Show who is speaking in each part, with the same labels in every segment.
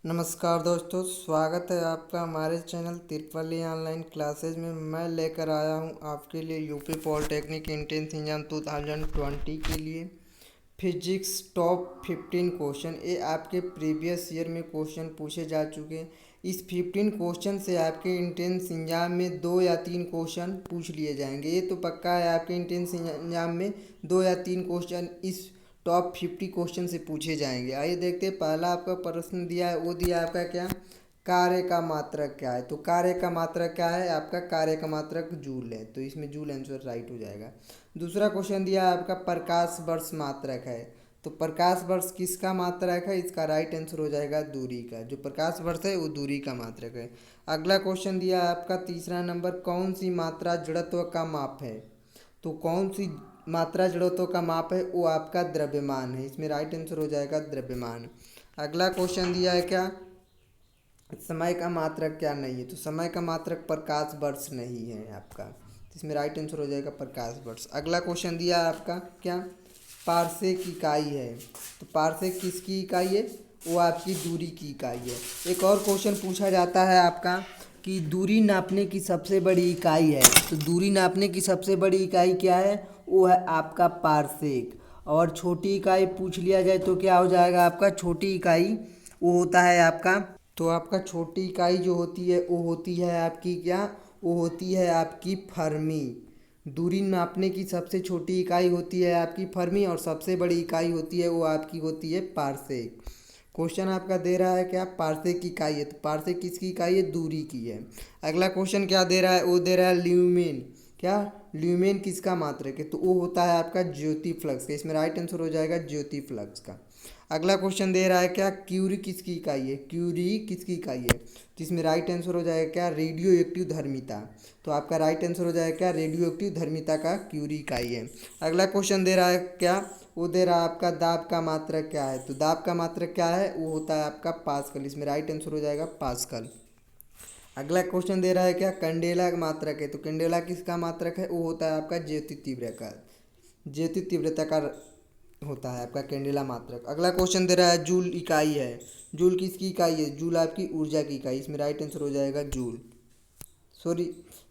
Speaker 1: नमस्कार दोस्तों, स्वागत है आपका हमारे चैनल तिरपल्ली ऑनलाइन क्लासेज में। मैं लेकर आया हूं आपके लिए यूपी पॉलिटेक्निक एंट्रेंस एग्जाम 2020 के लिए फिजिक्स टॉप 15 क्वेश्चन। ये आपके प्रीवियस ईयर में क्वेश्चन पूछे जा चुके हैं। इस 15 क्वेश्चन से आपके एंट्रेंस एग्जाम में 2 या 3 क्वेश्चन पूछ लिए जाएंगे। ये तो पक्का है, आपके एंट्रेंस एग्जाम में 2 या 3 क्वेश्चन इस टॉप 50 क्वेश्चन से पूछे जाएंगे। आइए देखते हैं, पहला आपका प्रश्न दिया है, वो दिया है आपका क्या, कार्य का मात्रक क्या है। तो कार्य का मात्रक क्या है आपका, कार्य का मात्रक जूल है, तो इसमें जूल आंसर राइट हो जाएगा। दूसरा क्वेश्चन दिया है आपका प्रकाश वर्ष मात्रक है। तो प्रकाश वर्ष किसका मात्रक है, इसका राइट आंसर हो जाएगा दूरी का। जो प्रकाश वर्ष है वो दूरी का मात्रक है। अगला क्वेश्चन दिया है आपका तीसरा नंबर, कौन सी मात्रा जड़त्व का माप है। तो कौन सी मात्रा जड़त्व का माप है, वो आपका द्रव्यमान है। इसमें राइट आंसर हो जाएगा द्रव्यमान। अगला क्वेश्चन दिया है क्या, समय का मात्रक क्या नहीं है। तो समय का मात्रक प्रकाश वर्ष नहीं है आपका, तो इसमें राइट आंसर हो जाएगा प्रकाश वर्ष। अगला क्वेश्चन दिया है आपका क्या, पारसेक इकाई है। तो पारसेक किसकी इकाई है, वो आपकी दूरी की इकाई है। एक और क्वेश्चन पूछा जाता है आपका कि दूरी नापने की सबसे बड़ी इकाई है। तो दूरी नापने की सबसे बड़ी इकाई क्या है, वो है आपका पारसेक। और छोटी इकाई पूछ लिया जाए तो क्या हो जाएगा आपका, छोटी इकाई वो होता है आपका, तो आपका छोटी इकाई जो होती है वो होती है आपकी क्या, वो होती है आपकी फर्मी। दूरी नापने की सबसे छोटी इकाई होती है आपकी फर्मी, और सबसे बड़ी इकाई होती है वो आपकी होती है पारसेक। क्वेश्चन आपका दे रहा है क्या, पारसेक की इकाई है। तो पारसेक किसकी इकाई है, दूरी की है। अगला क्वेश्चन क्या दे रहा है, वो दे रहा है ल्यूमेन। क्या, ल्यूमेन किसका मात्रक है। तो वो होता है आपका ज्योति फ्लक्स का। इसमें राइट आंसर हो जाएगा ज्योति फ्लक्स का। अगला क्वेश्चन दे रहा है क्या, क्यूरी किसकी इकाई है। क्यूरी किसकी इकाई है। तो इसमें राइट आंसर हो जाएगा क्या, रेडियो एक्टिव धर्मिता। तो आपका राइट आंसर हो जाएगा क्या, रेडियो एक्टिव धर्मिता का क्यूरी इकाई है। अगला क्वेश्चन दे रहा है क्या, वो दे रहा है आपका दाब का मात्रक क्या है। तो दाब का मात्रक क्या है, वो होता है आपका पास्कल। इसमें राइट आंसर हो जाएगा पास्कल। अगला क्वेश्चन दे रहा है क्या, कंडेला का मात्रक है। तो कंडेला किसका मात्रक है, वो होता है आपका ज्योति तीव्र का, ज्योति तीव्रता का होता है आपका कैंडेला मात्रक। अगला क्वेश्चन दे रहा है जूल इकाई है। जूल किसकी इकाई है, जूल आपकी ऊर्जा की इकाई। इसमें राइट आंसर हो जाएगा जूल। सॉरी,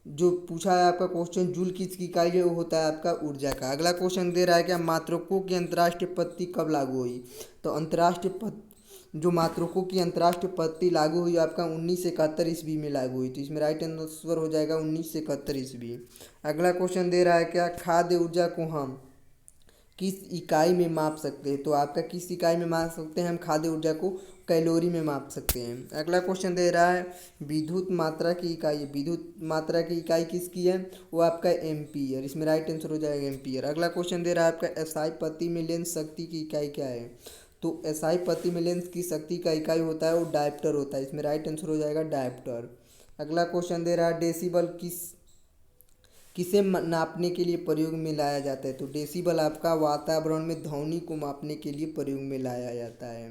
Speaker 1: जो पूछा है आपका क्वेश्चन जूल किसकी इकाई है, वो होता है आपका ऊर्जा का। अगला क्वेश्चन दे रहा है क्या, मात्रकों की अंतर्राष्ट्रीय पत्ती कब लागू हुई। तो जो मात्रकों की अंतर्राष्ट्रीय पत्ती लागू हुई आपका 1971 ईस्वी में लागू हुई। तो इसमें राइट आंसर हो जाएगा 1971 ईस्वी। अगला क्वेश्चन दे रहा है क्या, खाद्य ऊर्जा को हम किस इकाई में माप सकते हैं। तो आपका किस इकाई में माप सकते हैं हम खाद्य ऊर्जा को, कैलोरी में माप सकते हैं। अगला क्वेश्चन दे रहा है विद्युत मात्रा की इकाई। विद्युत मात्रा की इकाई किसकी है, वो आपका एम्पियर। इसमें राइट आंसर हो जाएगा एम्पियर। अगला क्वेश्चन दे रहा है आपका एसआई प्रति मिलियन शक्ति की इकाई क्या है। तो एसआई प्रति मिलियन की शक्ति का इकाई होता है वो डायप्टर होता है। इसमें राइट आंसर हो जाएगा डायप्टर। अगला क्वेश्चन दे रहा है डेसिबल किसे नापने के लिए प्रयोग में लाया जाता है। तो डेसिबल आपका वातावरण में ध्वनि को मापने के लिए प्रयोग में लाया जाता है।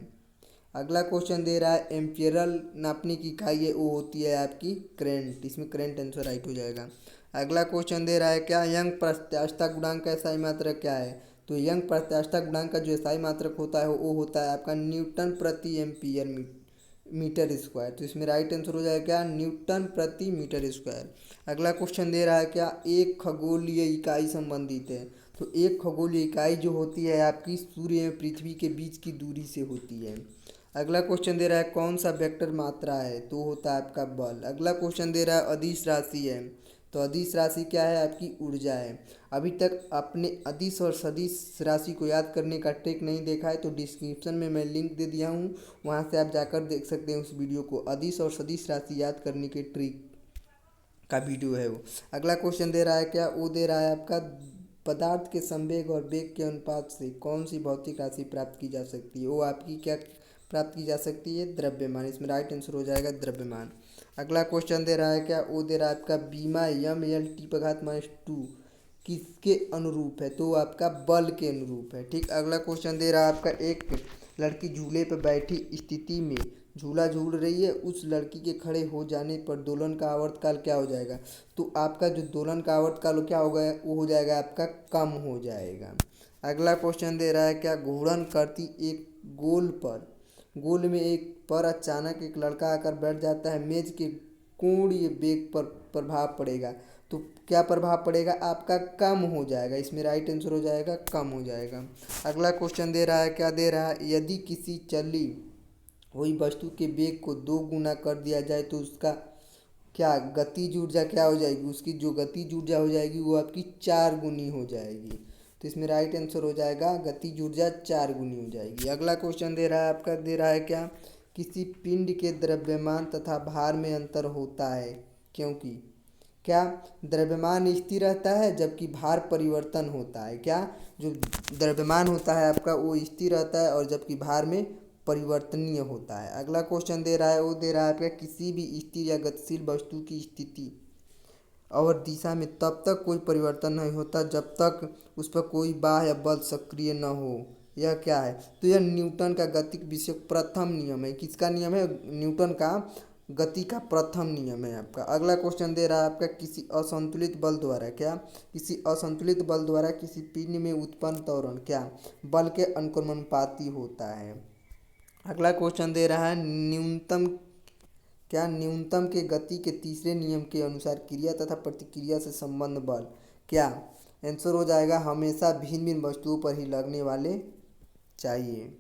Speaker 1: अगला क्वेश्चन दे रहा है एम्पियरल नापने की इकाई है, वो होती है आपकी करेंट। इसमें करेंट आंसर राइट हो जाएगा। अगला क्वेश्चन दे रहा है क्या, यंग प्रत्यास्थता गुणांक का एसआई मात्रक क्या है। तो यंग प्रत्यास्थता गुणांक का जो एसआई मात्रक होता है वो होता है आपका न्यूटन प्रति एम्पियर मीटर स्क्वायर। तो इसमें राइट आंसर हो जाएगा क्या, न्यूटन प्रति मीटर स्क्वायर। अगला क्वेश्चन दे रहा है क्या, एक खगोलीय इकाई संबंधित है। तो एक खगोलीय इकाई जो होती है आपकी सूर्य एवं पृथ्वी के बीच की दूरी से होती है। अगला क्वेश्चन दे रहा है कौन सा वेक्टर मात्रा है। तो होता है आपका बल। अगला क्वेश्चन दे रहा है अदिश राशि है। तो अदिश राशि क्या है, आपकी ऊर्जा है। अभी तक आपने अदिश और सदिश राशि को याद करने का ट्रिक नहीं देखा है तो डिस्क्रिप्शन में मैं लिंक दे दिया हूँ, वहाँ से आप जाकर देख सकते हैं उस वीडियो को। अदिश और सदिश राशि याद करने के ट्रिक का वीडियो है वो। अगला क्वेश्चन दे रहा है क्या, वो दे रहा है आपका पदार्थ के संवेग और वेग के अनुपात से कौन सी भौतिक राशि प्राप्त की जा सकती है। वो आपकी क्या प्राप्त की जा सकती है, द्रव्यमान। इसमें राइट आंसर हो जाएगा द्रव्यमान। अगला क्वेश्चन दे रहा है क्या, वो दे रहा है आपका बीमा M L T पघात minus two किसके अनुरूप है। तो आपका बल के अनुरूप है। ठीक। अगला क्वेश्चन दे रहा है आपका एक लड़की झूले पर बैठी स्थिति में झूला झूल रही है, उस लड़की के खड़े हो जाने पर दोलन का आवर्तकाल क्या हो जाएगा। तो आपका जो दोलन का आवर्तकाल क्या होगा, वो हो जाएगा आपका कम हो जाएगा। अगला क्वेश्चन दे रहा है क्या, घूर्णन करती एक गोल पर गोल में एक पर अचानक एक लड़का आकर बैठ जाता है, मेज के कोणीय वेग पर प्रभाव पड़ेगा। तो क्या प्रभाव पड़ेगा आपका? कम हो जाएगा। इसमें राइट आंसर हो जाएगा कम हो जाएगा। अगला क्वेश्चन दे रहा है, क्या दे रहा है? यदि किसी चली हुई वस्तु के वेग को 2 गुना कर दिया जाए तो उसका क्या गतिज ऊर्जा क्या हो जाएगी? उसकी जो गतिज ऊर्जा हो जाएगी वो आपकी 4 गुनी हो जाएगी। तो इसमें राइट आंसर हो जाएगा गतिज ऊर्जा 4 गुनी हो जाएगी। अगला क्वेश्चन दे रहा है आपका, दे रहा है क्या? किसी पिंड के द्रव्यमान तथा भार में अंतर होता है क्योंकि क्या द्रव्यमान स्थिर रहता है जबकि भार परिवर्तन होता है। क्या जो द्रव्यमान होता है आपका वो स्थिर रहता है और जबकि भार में परिवर्तनीय होता है। अगला क्वेश्चन दे रहा है, वो दे रहा है आपका, किसी भी स्थिर या गतिशील वस्तु की स्थिति और दिशा में तब तक कोई परिवर्तन नहीं होता जब तक उस पर कोई बाह्य बल सक्रिय न हो। यह क्या है? तो यह न्यूटन का गतिक विषय प्रथम नियम है। किसका नियम है? न्यूटन का गति का प्रथम नियम है आपका। अगला क्वेश्चन दे रहा है आपका, किसी असंतुलित बल द्वारा क्या किसी असंतुलित बल द्वारा किसी पिंड में उत्पन्न त्वरण क्या बल के अनुक्रमानुपाती होता है। अगला क्वेश्चन दे रहा है, न्यूनतम के गति के तीसरे नियम के अनुसार क्रिया तथा प्रतिक्रिया से संबंध बल क्या? आंसर हो जाएगा हमेशा भिन्न भिन्न वस्तुओं पर ही लगने वाले चाहिए।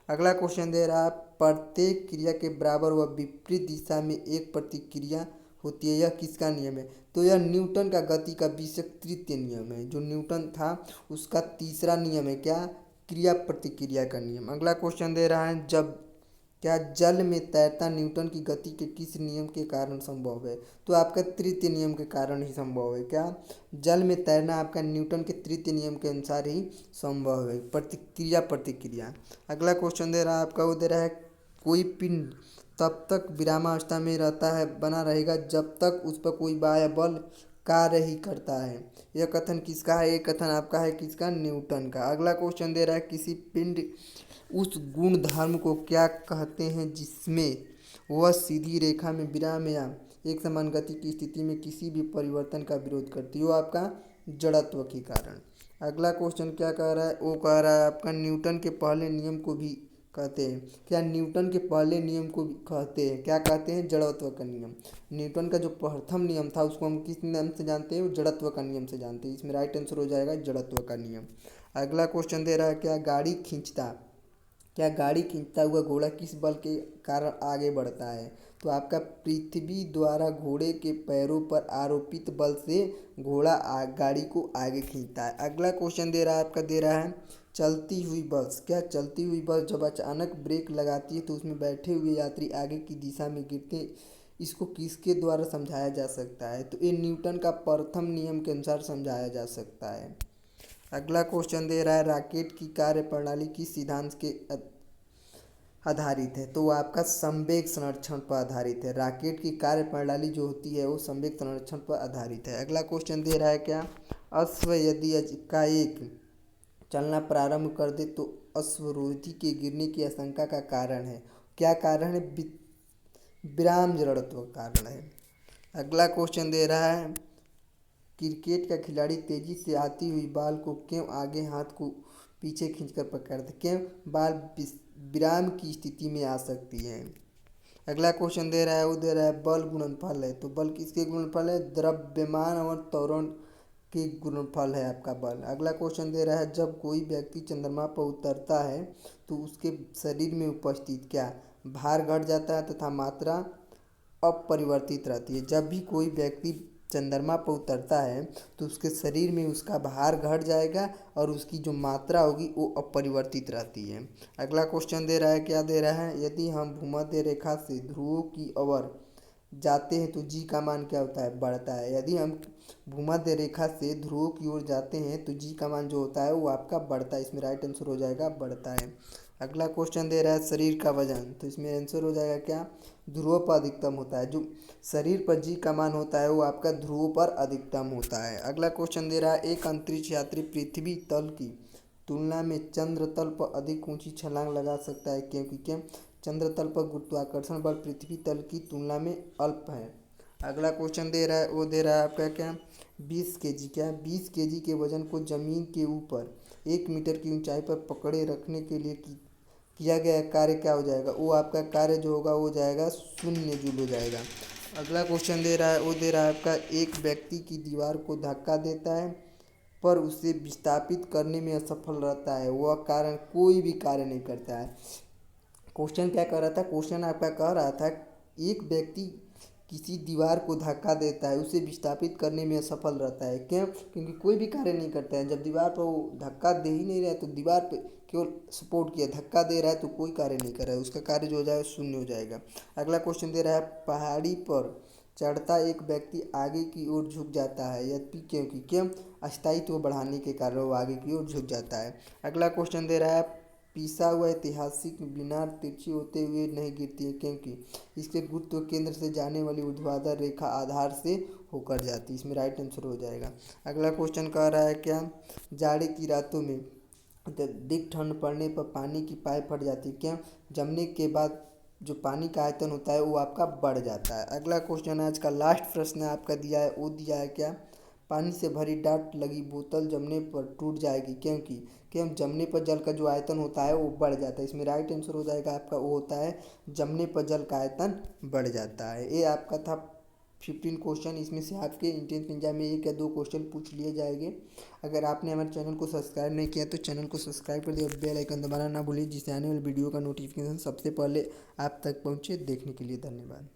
Speaker 1: अगला क्वेश्चन दे रहा है, प्रत्येक क्रिया के बराबर व विपरीत दिशा में एक प्रतिक्रिया होती है, यह किसका नियम है? तो यह न्यूटन का गति का विषयक तृतीय नियम है। जो न्यूटन था उसका तीसरा नियम है क्या? क्रिया प्रतिक्रिया का नियम। अगला क्वेश्चन दे रहा है, जब क्या जल में तैरता न्यूटन की गति के किस नियम के कारण संभव है? तो आपका तृतीय नियम के कारण ही संभव है। क्या जल में तैरना आपका न्यूटन के तृतीय नियम के अनुसार ही संभव है। प्रतिक्रिया प्रतिक्रिया। अगला क्वेश्चन दे रहा है आपका, वो दे रहा है, कोई पिंड तब तक विरामावस्था में रहता है बना रहेगा जब तक उस पर कोई बाह्य बल कार्य ही करता है। यह कथन किसका है? ये कथन आपका है किसका? न्यूटन का। अगला क्वेश्चन दे रहा है, किसी पिंड उस गुण धर्म को क्या कहते हैं जिसमें वह सीधी रेखा में विराम या एक समान गति की स्थिति में किसी भी परिवर्तन का विरोध करती हो? आपका जड़त्व के कारण। अगला क्वेश्चन क्या कह रहा है? वो कह रहा है आपका, न्यूटन के पहले नियम को भी कहते हैं क्या? न्यूटन के पहले नियम को भी कहते हैं क्या? कहते हैं जड़त्व का नियम। न्यूटन का जो प्रथम नियम था उसको हम किस नाम से जानते हैं? वो जड़त्व का नियम से जानते हैं। इसमें राइट आंसर हो जाएगा जड़त्व का नियम। अगला क्वेश्चन दे रहा है, क्या गाड़ी खींचता हुआ घोड़ा किस बल के कारण आगे बढ़ता है? तो आपका पृथ्वी द्वारा घोड़े के पैरों पर आरोपित बल से घोड़ा गाड़ी को आगे खींचता है। अगला क्वेश्चन दे रहा है आपका, दे रहा है, चलती हुई बस क्या चलती हुई बस जब अचानक ब्रेक लगाती है तो उसमें बैठे हुए यात्री आगे की दिशा में गिरते हैं, इसको किसके द्वारा समझाया जा सकता है? तो ये न्यूटन का प्रथम नियम के अनुसार समझाया जा सकता है। अगला क्वेश्चन दे रहा है, रॉकेट की कार्य प्रणाली किस सिद्धांत के आधारित है? तो वो आपका संवेग संरक्षण पर आधारित है। रॉकेट की कार्य प्रणाली जो होती है वो संवेग संरक्षण पर आधारित है। अगला क्वेश्चन दे रहा है, क्या अश्व यदि एकाएक चलना प्रारंभ कर दे तो अश्वरोही के गिरने की आशंका का कारण है? क्या कारण है? विराम जड़त्व कारण है। अगला क्वेश्चन दे रहा है, क्रिकेट का खिलाड़ी तेजी से आती हुई बॉल को क्यों आगे हाथ को पीछे खींचकर पकड़ते? क्यों बॉल विराम की स्थिति में आ सकती है। अगला क्वेश्चन दे रहा है, वो दे रहा है बल गुणनफल है। तो बल किसके गुणनफल है? द्रव्यमान और त्वरण के गुणनफल है आपका बल। अगला क्वेश्चन दे रहा है, जब कोई व्यक्ति चंद्रमा पर उतरता है तो उसके शरीर में उपस्थित क्या भार घट जाता है तथा मात्रा अपरिवर्तित रहती है? जब भी कोई व्यक्ति चंद्रमा पर उतरता है तो उसके शरीर में उसका भार घट जाएगा और उसकी जो मात्रा होगी वो अपरिवर्तित रहती है। अगला क्वेश्चन दे रहा है, क्या दे रहा है, यदि हम भूमध्य रेखा से ध्रुवों की ओर जाते हैं तो जी का मान क्या होता है? बढ़ता है। यदि हम भूमध्य रेखा से ध्रुवों की ओर जाते हैं तो जी का मान जो होता है वो आपका बढ़ता है। इसमें राइट आंसर हो जाएगा बढ़ता है। अगला क्वेश्चन दे रहा है, शरीर का वजन। तो इसमें आंसर हो जाएगा क्या? ध्रुवों पर अधिकतम होता है। जो शरीर पर जी का मान होता है वो आपका ध्रुवों पर अधिकतम होता है। अगला क्वेश्चन दे रहा है, एक अंतरिक्ष यात्री पृथ्वी तल की तुलना में चंद्र तल पर अधिक ऊंची छलांग लगा सकता है क्योंकि क्या चंद्र तल पर गुरुत्वाकर्षण बल पृथ्वी तल की तुलना में अल्प है। अगला क्वेश्चन दे रहा है, वो दे रहा है आपका क्या 20 केजी। क्या 20 केजी के वजन को जमीन के ऊपर 1 मीटर की ऊंचाई पर पकड़े रखने के लिए किया गया कार्य क्या हो जाएगा, वो आपका कार्य जो होगा वो हो जाएगा शून्य जूल हो जाएगा। अगला क्वेश्चन दे रहा है, वो दे रहा है आपका, एक व्यक्ति की दीवार को धक्का देता है पर उसे विस्थापित करने में असफल रहता है, वह कारण कोई भी कार्य नहीं करता है। क्वेश्चन क्या कर रहा था, क्वेश्चन आपका कह रहा था एक व्यक्ति किसी दीवार को धक्का देता है, उसे विस्थापित करने में असफल रहता है। क्यों? क्योंकि कोई भी कार्य नहीं करता है। जब दीवार पर वो धक्का दे ही नहीं रहा है तो दीवार पे केवल सपोर्ट किया, धक्का दे रहा है तो कोई कार्य नहीं कर रहा है, उसका कार्य जो हो जाएगा शून्य हो जाएगा। अगला क्वेश्चन दे रहा है, पहाड़ी पर चढ़ता एक व्यक्ति आगे की ओर झुक जाता है, यद्यपि क्योंकि क्यों? स्थायित्व बढ़ाने के कारण वो आगे की ओर झुक जाता है। अगला क्वेश्चन दे रहा है, पिसा हुआ ऐतिहासिक मीनार तिरछी होते हुए नहीं गिरती है, क्योंकि इसके गुरुत्व केंद्र से जाने वाली ऊर्ध्वाधर रेखा आधार से होकर जाती है। इसमें राइट आंसर हो जाएगा। अगला क्वेश्चन कह रहा है क्या, जाड़े की रातों में अधिक ठंड पड़ने पर पानी की पाइप फट जाती है। क्यों? जमने के बाद जो पानी का आयतन होता है वो आपका बढ़ जाता है। अगला क्वेश्चन आज का लास्ट प्रश्न आपका दिया है, वो दिया है क्या, पानी से भरी डाट लगी बोतल जमने पर टूट जाएगी, क्योंकि क्यों? जमने पर जल का जो आयतन होता है वो बढ़ जाता है। इसमें राइट आंसर हो जाएगा आपका, वो होता है जमने पर जल का आयतन बढ़ जाता है। ये आपका था 15 क्वेश्चन। इसमें से आपके एंट्रेंस एग्जाम में 1 या 2 क्वेश्चन पूछ लिए जाएंगे। अगर आपने हमारे चैनल को सब्सक्राइब नहीं किया तो चैनल को सब्सक्राइब कर दिया, बेल आइकन दबाना ना भूलिए, जिससे आने वाली वीडियो का नोटिफिकेशन सबसे पहले आप तक पहुँचे। देखने के लिए धन्यवाद।